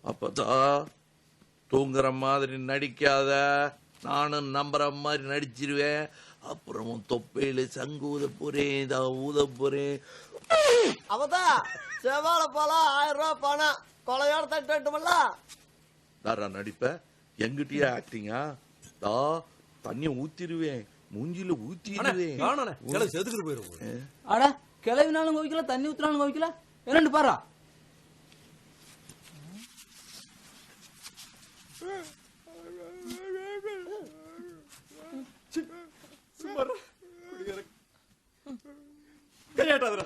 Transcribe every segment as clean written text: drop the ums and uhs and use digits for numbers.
அப்பதான் தூங்குற மாதிரி நடிக்காத, நானும் நம்புற மாதிரி நடிச்சிருவேன். அப்புறமும் தொப்பையில சங்கு ஊத போறேன், ஊத போறேன். அவதான் செவ்வாழை பழம் 1000 ரூபாய் பணம் கொலையோட தட்டுமல்ல. தாரா நடிப்ப எங்கிட்டயே ஆக்டிங்கா? தா தண்ணிய ஊத்திடுவேன், மூஞ்சில ஊத்திடுவேன். செதுக்கிட்டு போயிருவோம். அட கிளவினாலும் கோவிக்கல, தண்ணி ஊத்தினாலும் கோவிக்கல. என்னண்டு பாரா கையாட்டாதரா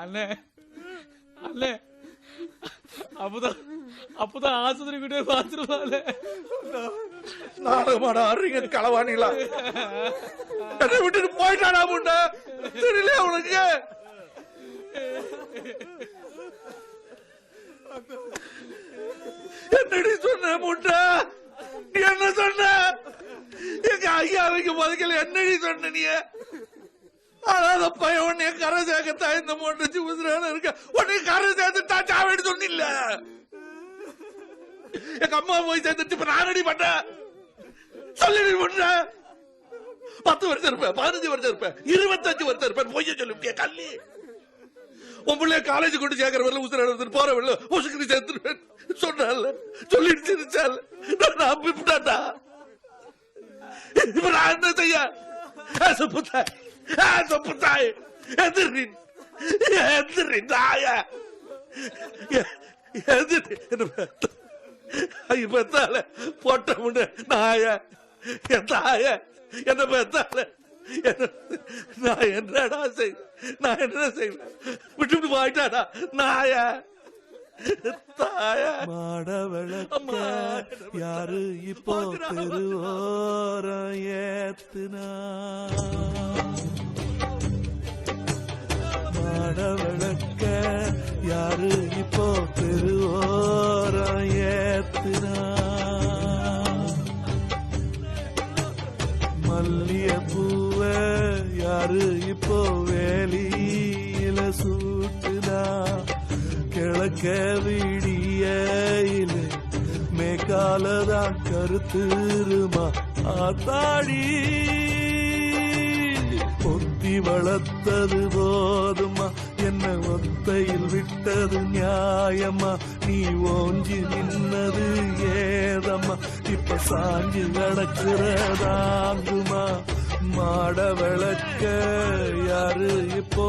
அண்ணே அண்ணே, அப்பதான் ஆஸ்பத்திரி கிட்டே பாத்துருவாள். நாடகமாடா ஆடுறீங்க களவாணிங்களா? என்னை விட்டுட்டு போயிட்டாடா முண்டை, தெரியல உனக்கு? என்னடி சொன்ன முண்டை? நீ என்ன சொன்ன? எங்க ஐயாவைக்கு பதுக்கல என்னடி சொன்ன நீ? அதாவது பையன் உன்னைய கரை சேர்க்கத்தா இந்த மூட்டை உசுரான இருக்க, உன்னை கரை சேர்த்துட்டா சாவேடி சொன்னில்ல. எங்க அம்மா போய் சேர்த்துட்டு இப்ப நான் ரெடி பண்ண சொல்லி பண்ண. 10 வருஷம் இருப்பேன், 15 வருஷம் இருப்பேன், 25 வருஷம் இருப்பேன். பொய்ய சொல்லிவிட்டிய கல்லி. உன் பிள்ளைய காலேஜ் கொண்டு சேர்க்கிற வரல உசுர போற வரல உசுக்கு சேர்த்துருவேன் சொன்னால சொல்லிட்டு சிரிச்சால நான் அப்பிட்டாட்டா. இப்ப நான் என்ன செய்ய? சொப்புத்தாய் எதிரி எதிரி நாய எதிரி பெத்தால போட்ட முன்ன நாய என் தாய என்ன பெத்தால நான் என்னடா செய்வேன்? நான் என்ன செய்வேன்? விட்டு போயிட்டாடா நாய தாய. மாடவளக்க யாரு இப்போ தெருவோரம் ஏத்துனா? மாடவளக்க யாரு இப்போ தெருவோரம் ஏத்துனா? மல்லிய பூவ யாரு இப்போ வேலியில சூட்டுனா? கிழக்க விடியில மேக்காலதான் கருத்துருமா ஆத்தாடி. பொத்தி வளர்த்தது போதுமா, என்ன ஒத்தையில் விட்டது நியாயமா? நீ ஓஞ்சி நின்னது ஏதம்மா, இப்ப சாஞ்சி கிடக்கிறதாங்குமா? மாட விளக்க யாரு இப்போ